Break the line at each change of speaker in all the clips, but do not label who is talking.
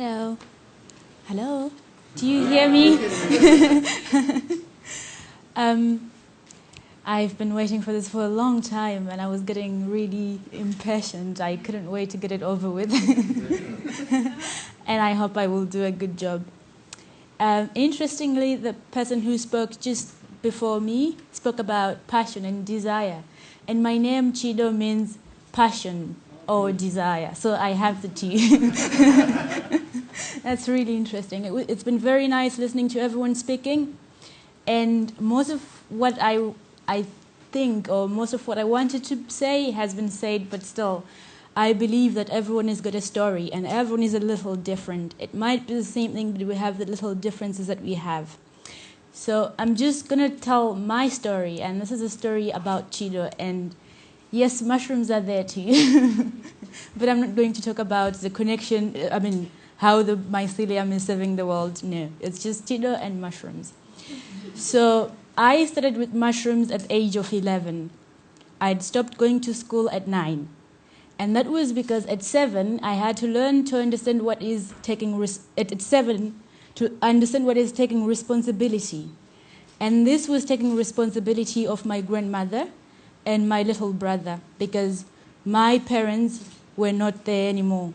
Hello. Hello. Do you hear me? um, I've been waiting for this for a long time, and I was getting really impatient. I couldn't wait to get it over with. And I hope I will do a good job. Interestingly, the person who spoke just before me spoke about passion and desire. And my name, Chido, means passion or desire. So I have the two. That's really interesting. It's been very nice listening to everyone speaking. And most of what I think, or most of what I wanted to say has been said, but still, I believe that everyone has got a story, and everyone is a little different. It might be the same thing, but we have the little differences that we have. So I'm just going to tell my story, and this is a story about Chido. And yes, mushrooms are there too. But I'm not going to talk about the connection, how the mycelium is serving the world. No, it's just Chido and mushrooms. So I started with mushrooms at the age of 11. I'd stopped going to school at 9. And that was because at 7, I had to learn to understand what is taking at 7 to understand what is taking responsibility. And this was taking responsibility of my grandmother and my little brother, because my parents were not there anymore.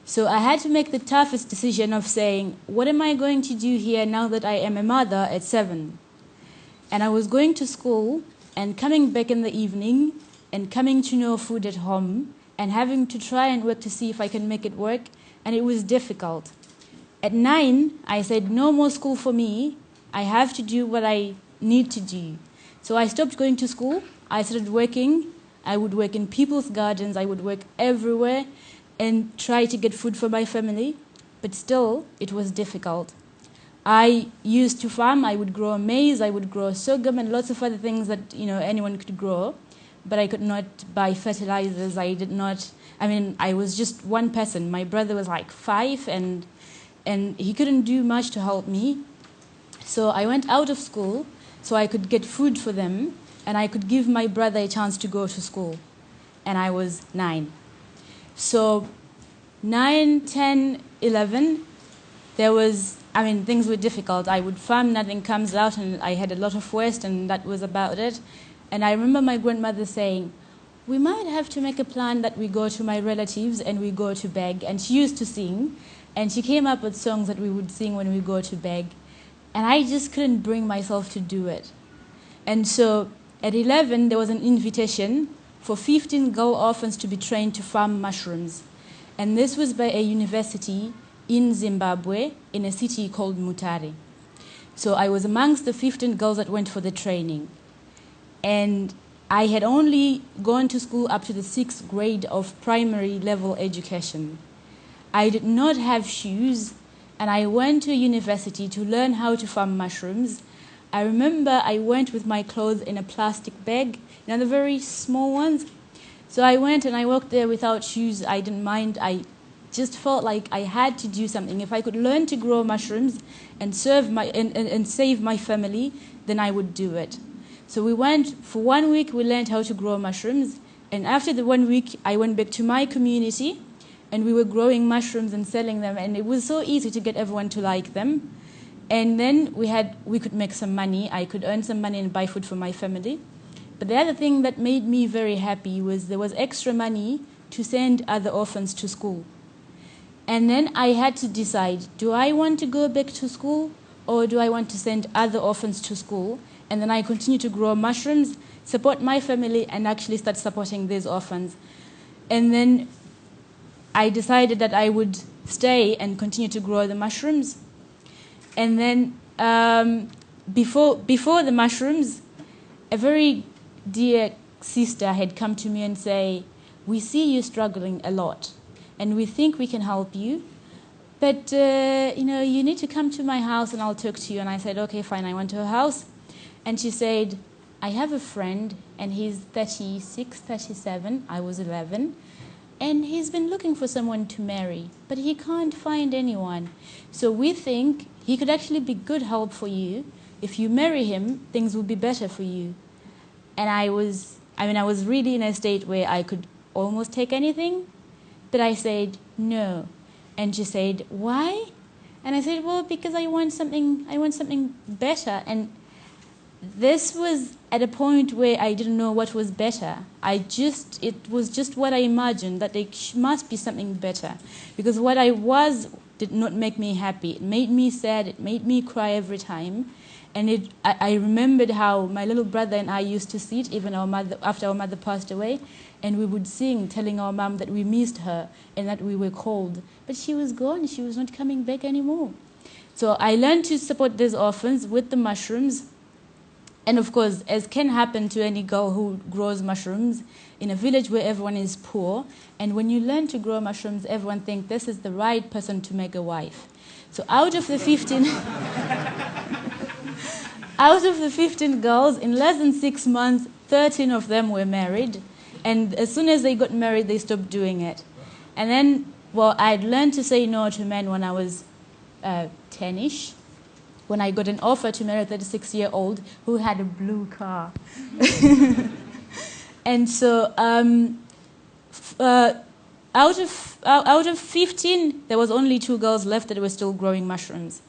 So I had to make the toughest decision of saying, what am I going to do here now that I am a mother at 7? And I was going to school and coming back in the evening and coming to no food at home and having to try and work to see if I can make it work, and it was difficult. At 9, I said, no more school for me. I have to do what I need to do. So I stopped going to school. I started working. I would work in people's gardens. I would work everywhere and try to get food for my family. But still, it was difficult. I used to farm. I would grow maize. I would grow sorghum and lots of other things that anyone could grow. But I could not buy fertilizers. I was just one person. My brother was like 5, and he couldn't do much to help me. So I went out of school so I could get food for them, and I could give my brother a chance to go to school. And I was 9. So 9, 10, 11, things were difficult. I would farm, nothing comes out, and I had a lot of waste, and that was about it. And I remember my grandmother saying, we might have to make a plan that we go to my relatives and we go to beg. And she used to sing, and she came up with songs that we would sing when we go to beg. And I just couldn't bring myself to do it. And so at 11, there was an invitation for 15 girl orphans to be trained to farm mushrooms. And this was by a university in Zimbabwe, in a city called Mutare. So I was amongst the 15 girls that went for the training. And I had only gone to school up to the 6th grade of primary level education. I did not have shoes, and I went to a university to learn how to farm mushrooms. I remember I went with my clothes in a plastic bag, the very small ones. So I went and I walked there without shoes. I didn't mind. I just felt like I had to do something. If I could learn to grow mushrooms and save my family, then I would do it. So we went, for 1 week, we learned how to grow mushrooms. And after the 1 week, I went back to my community, and we were growing mushrooms and selling them. And it was so easy to get everyone to like them. And then we could make some money. I could earn some money and buy food for my family. But the other thing that made me very happy was there was extra money to send other orphans to school. And then I had to decide, do I want to go back to school, or do I want to send other orphans to school? And then I continue to grow mushrooms, support my family, and actually start supporting these orphans. And then I decided that I would stay and continue to grow the mushrooms. And then before the mushrooms, a very dear sister had come to me and say, we see you struggling a lot, and we think we can help you. But, you need to come to my house and I'll talk to you. And I said, okay, fine. I went to her house. And she said, I have a friend, and he's 36, 37. I was 11. And he's been looking for someone to marry, but he can't find anyone. So we think he could actually be good help for you. If you marry him, things will be better for you. And I was really in a state where I could almost take anything. But I said, no. And she said, why? And I said, well, because I want something better. And this was at a point where I didn't know what was better. It was just what I imagined, that there must be something better. Because what I was did not make me happy. It made me sad, it made me cry every time. And I remembered how my little brother and I used to sit, even after our mother passed away, and we would sing, telling our mom that we missed her and that we were cold. But she was gone, she was not coming back anymore. So I learned to support these orphans with the mushrooms. And of course, as can happen to any girl who grows mushrooms in a village where everyone is poor, and when you learn to grow mushrooms, everyone thinks this is the right person to make a wife. So out of the 15... Out of the 15 girls, in less than 6 months, 13 of them were married. And as soon as they got married, they stopped doing it. And then, well, I'd learned to say no to men when I was 10-ish, when I got an offer to marry a 36-year-old who had a blue car. And so out of 15, there was only 2 girls left that were still growing mushrooms.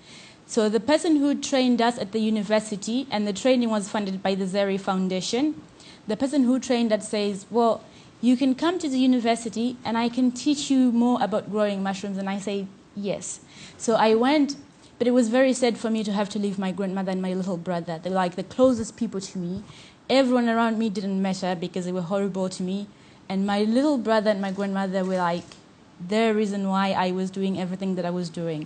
So the person who trained us at the university, and the training was funded by the Zeri Foundation, the person who trained us says, well, you can come to the university and I can teach you more about growing mushrooms. And I say, yes. So I went, but it was very sad for me to have to leave my grandmother and my little brother. They were like the closest people to me. Everyone around me didn't matter because they were horrible to me. And my little brother and my grandmother were like the reason why I was doing everything that I was doing.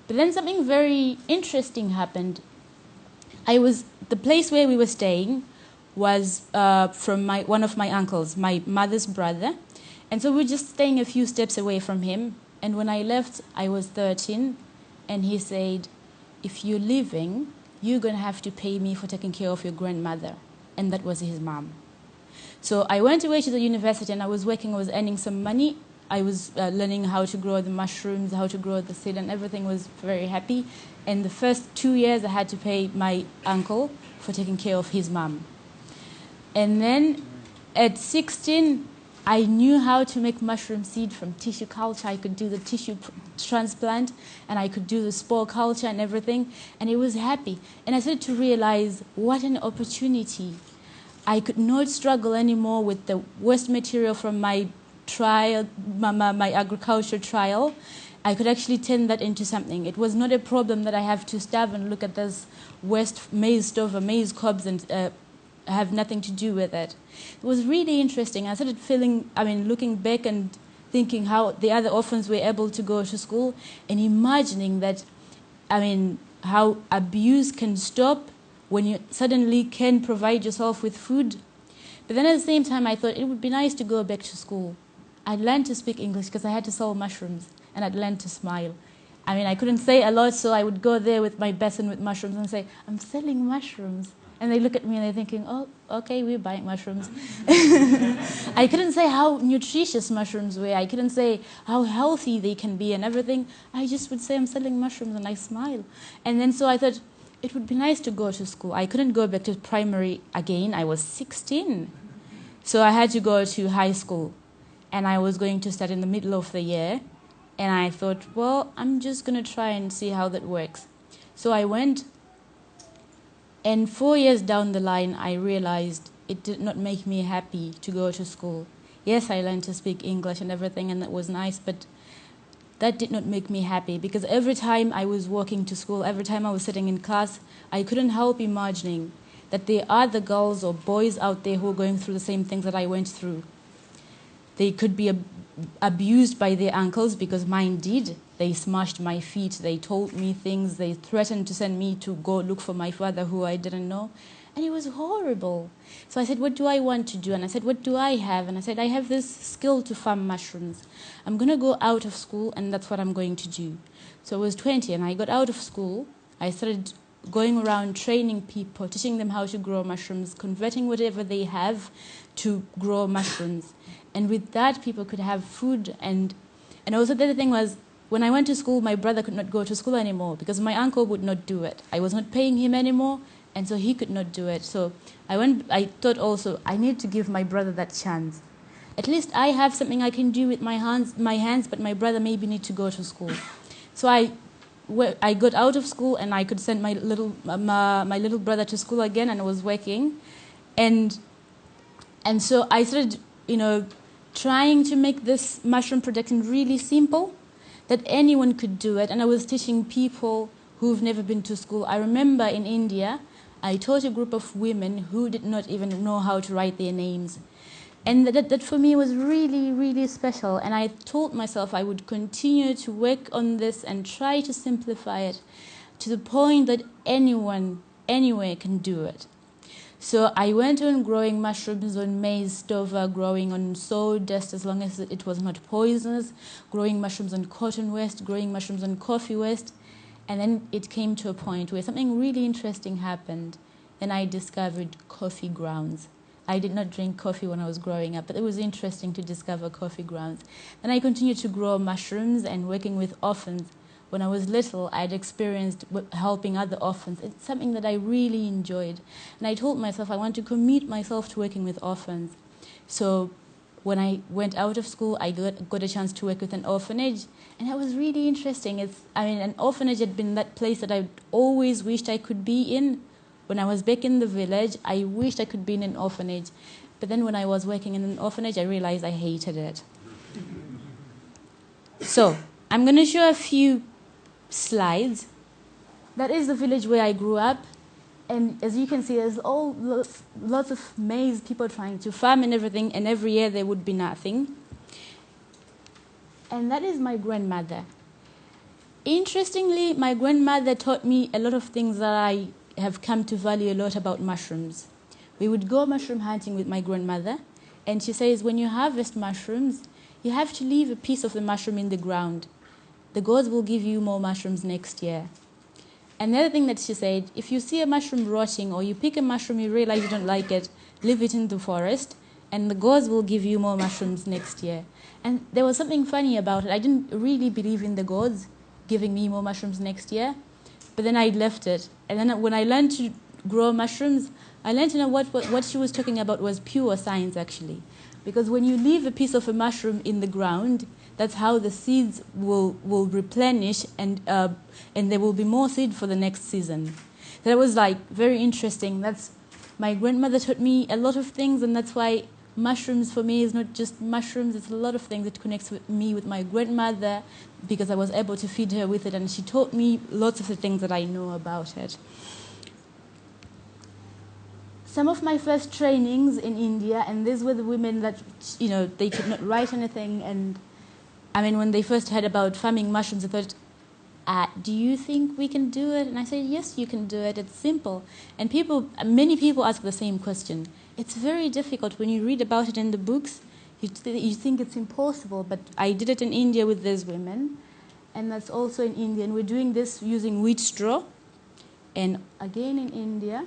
But then something very interesting happened. The place where we were staying was from one of my uncles, my mother's brother. And so we were just staying a few steps away from him. And when I left, I was 13. And he said, if you're leaving, you're going to have to pay me for taking care of your grandmother. And that was his mom. So I went away to the university and I was earning some money. I was learning how to grow the mushrooms, how to grow the seed, and everything was very happy. And the first 2 years, I had to pay my uncle for taking care of his mom. And then at 16, I knew how to make mushroom seed from tissue culture. I could do the tissue transplant, and I could do the spore culture and everything. And it was happy. And I started to realize what an opportunity. I could not struggle anymore with the waste material from my trial, my agriculture trial. I could actually turn that into something. It was not a problem that I have to starve and look at this waste maize stove or maize cobs and have nothing to do with it. It was really interesting. I started looking back and thinking how the other orphans were able to go to school and imagining that, how abuse can stop when you suddenly can provide yourself with food. But then at the same time, I thought it would be nice to go back to school. I'd learned to speak English because I had to sell mushrooms, and I'd learned to smile. I couldn't say a lot, so I would go there with my basin with mushrooms and say, I'm selling mushrooms. And they look at me and they're thinking, oh, okay, we're buying mushrooms. I couldn't say how nutritious mushrooms were. I couldn't say how healthy they can be and everything. I just would say I'm selling mushrooms and I smile. And then so I thought, it would be nice to go to school. I couldn't go back to primary again. I was 16. So I had to go to high school. And I was going to start in the middle of the year. And I thought, well, I'm just going to try and see how that works. So I went. And 4 years down the line, I realized it did not make me happy to go to school. Yes, I learned to speak English and everything, and that was nice, but that did not make me happy because every time I was walking to school, every time I was sitting in class, I couldn't help imagining that there are the girls or boys out there who are going through the same things that I went through. They could be abused by their uncles because mine did. They smashed my feet. They told me things. They threatened to send me to go look for my father who I didn't know. And it was horrible. So I said, what do I want to do? And I said, what do I have? And I said, I have this skill to farm mushrooms. I'm going to go out of school, and that's what I'm going to do. So I was 20, and I got out of school. I started going around training people, teaching them how to grow mushrooms, converting whatever they have to grow mushrooms. And with that, people could have food. And also the other thing was, when I went to school, my brother could not go to school anymore because my uncle would not do it. I was not paying him anymore, and so he could not do it. So I thought also, I need to give my brother that chance. At least I have something I can do with my hands, but my brother maybe need to go to school. So I got out of school and I could send my little brother to school again, and I was working. And so I started, trying to make this mushroom production really simple, that anyone could do it. And I was teaching people who've never been to school. I remember in India, I taught a group of women who did not even know how to write their names. And that for me was really, really special. And I told myself I would continue to work on this and try to simplify it to the point that anyone, anywhere can do it. So I went on growing mushrooms on maize stover, growing on sawdust as long as it was not poisonous, growing mushrooms on cotton waste, growing mushrooms on coffee waste. And then it came to a point where something really interesting happened, and I discovered coffee grounds. I did not drink coffee when I was growing up, but it was interesting to discover coffee grounds. Then I continued to grow mushrooms and working with orphans. When I was little, I'd experienced helping other orphans. It's something that I really enjoyed. And I told myself I want to commit myself to working with orphans. So when I went out of school, I got a chance to work with an orphanage. And that was really interesting. An orphanage had been that place that I always wished I could be in. When I was back in the village, I wished I could be in an orphanage. But then when I was working in an orphanage, I realized I hated it. So I'm going to show a few slides. That is the village where I grew up. And as you can see, there's lots of maize, people trying to farm and everything, and every year there would be nothing. And that is my grandmother. Interestingly, my grandmother taught me a lot of things that I have come to value a lot about mushrooms. We would go mushroom hunting with my grandmother, and she says when you harvest mushrooms, you have to leave a piece of the mushroom in the ground. The gods will give you more mushrooms next year. Another thing that she said, if you see a mushroom rotting or you pick a mushroom, you realize you don't like it, leave it in the forest, and the gods will give you more mushrooms next year. And there was something funny about it. I didn't really believe in the gods giving me more mushrooms next year, but then I left it. And then when I learned to grow mushrooms, I learned to know what she was talking about was pure science, actually. Because when you leave a piece of a mushroom in the ground, that's how the seeds will replenish, and there will be more seed for the next season. So that was very interesting. My grandmother taught me a lot of things, and that's why mushrooms for me is not just mushrooms. It's a lot of things that connects me with my grandmother, because I was able to feed her with it, and she taught me lots of the things that I know about it. Some of my first trainings in India, and these were the women that, they could not write anything. And when they first heard about farming mushrooms, they thought, do you think we can do it? And I said, yes, you can do it. It's simple. And many people ask the same question. It's very difficult. When you read about it in the books, you think it's impossible. But I did it in India with these women. And that's also in India. And we're doing this using wheat straw. And again in India.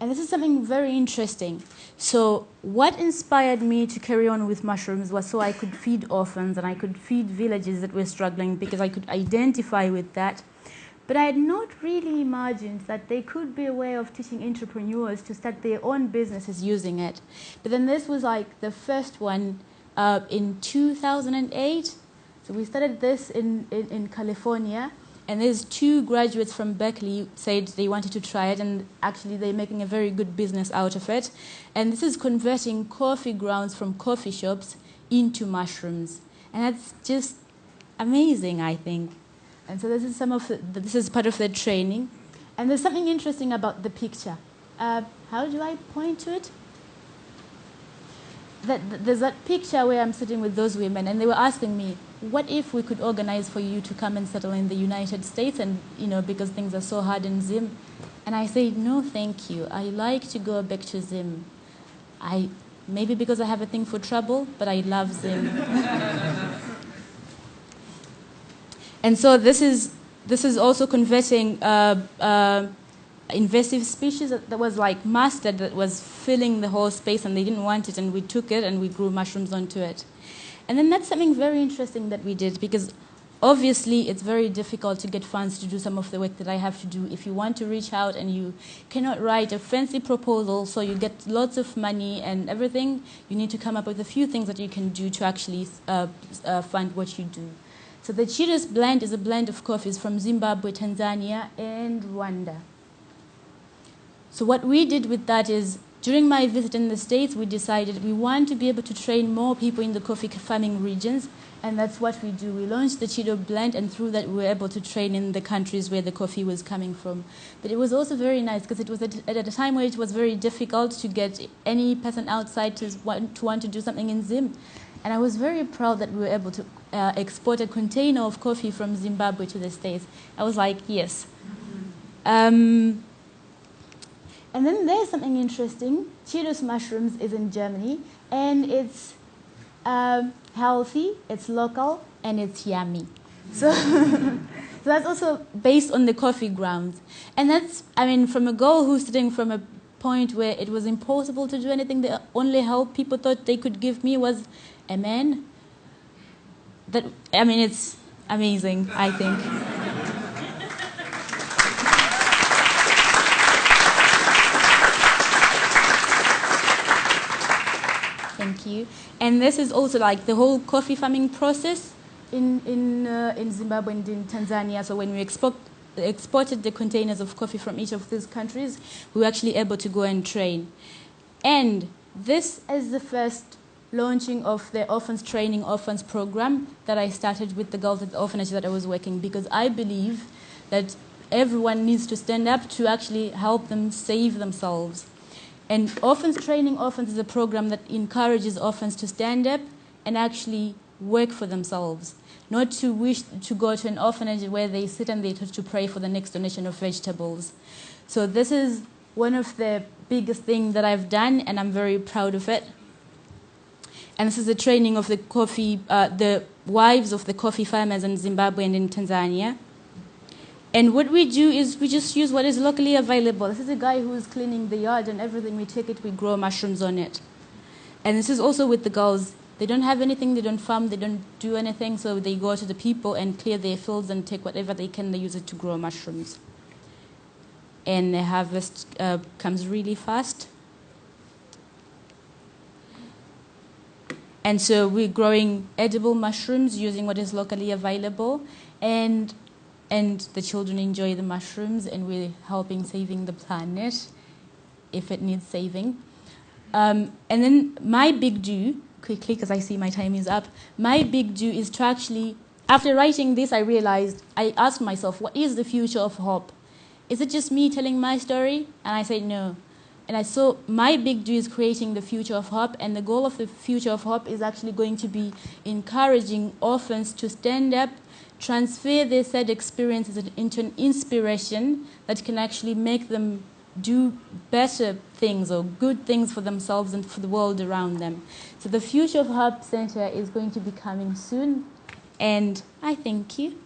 And this is something very interesting. So what inspired me to carry on with mushrooms was so I could feed orphans and I could feed villages that were struggling, because I could identify with that. But I had not really imagined that there could be a way of teaching entrepreneurs to start their own businesses using it. But then this was the first one in 2008. So we started this in California. And there's 2 graduates from Berkeley said they wanted to try it, and actually they're making a very good business out of it. And this is converting coffee grounds from coffee shops into mushrooms. And that's just amazing, I think. And so this is part of the training. And there's something interesting about the picture. How do I point to it? There's that picture where I'm sitting with those women, and they were asking me, what if we could organize for you to come and settle in the United States, and because things are so hard in Zim? And I said, no, thank you. I like to go back to Zim. Maybe because I have a thing for trouble, but I love Zim. And so this is also converting invasive species that was mustard, that was filling the whole space, and they didn't want it, and we took it and we grew mushrooms onto it. And then that's something very interesting that we did, because obviously, it's very difficult to get funds to do some of the work that I have to do. If you want to reach out and you cannot write a fancy proposal, so you get lots of money and everything, you need to come up with a few things that you can do to actually fund what you do. So the Cheetahs blend is a blend of coffees from Zimbabwe, Tanzania, and Rwanda. So what we did with that is, during my visit in the States, we decided we want to be able to train more people in the coffee farming regions, and that's what we do. We launched the Cheetah blend, and through that we were able to train in the countries where the coffee was coming from. But it was also very nice because it was at a time where it was very difficult to get any person outside to want to do something in Zim. And I was very proud that we were able to export a container of coffee from Zimbabwe to the States. I was like, yes. And then there's something interesting. Cheetos mushrooms is in Germany, and it's healthy, it's local, and it's yummy. So, so that's also based on the coffee grounds. And that's, I mean, from a girl who's sitting from a point where it was impossible to do anything, the only help people thought they could give me was a man. That, I mean, it's amazing, I think. Thank you. And this is also like the whole coffee farming process in Zimbabwe and in Tanzania. So when we exported the containers of coffee from each of these countries, we were actually able to go and train. And this is the first launching of the Orphans Training Orphans program that I started with the girls at the orphanage that I was working, because I believe that everyone needs to stand up to actually help them save themselves. And Orphans Training Orphans is a program that encourages orphans to stand up and actually work for themselves, not to wish to go to an orphanage where they sit and they to pray for the next donation of vegetables. So this is one of the biggest things that I've done, and I'm very proud of it. And this is the training of the wives of the coffee farmers in Zimbabwe and in Tanzania. And what we do is we just use what is locally available. This is a guy who is cleaning the yard, and everything we take it, we grow mushrooms on it. And this is also with the girls. They don't have anything, they don't farm, they don't do anything, so they go to the people and clear their fields and take whatever they can, they use it to grow mushrooms. And the harvest comes really fast. And so we're growing edible mushrooms using what is locally available, and the children enjoy the mushrooms, and we're helping saving the planet if it needs saving. And then my big do, quickly because I see my time is up, my big do is to actually, after writing this, I asked myself, what is the future of hope? Is it just me telling my story? And I said no. And I saw my big do is creating the future of hope, and the goal of the future of hope is actually going to be encouraging orphans to stand up, transfer their sad experiences into an inspiration that can actually make them do better things or good things for themselves and for the world around them. So the Future of Hope Center is going to be coming soon, and I thank you.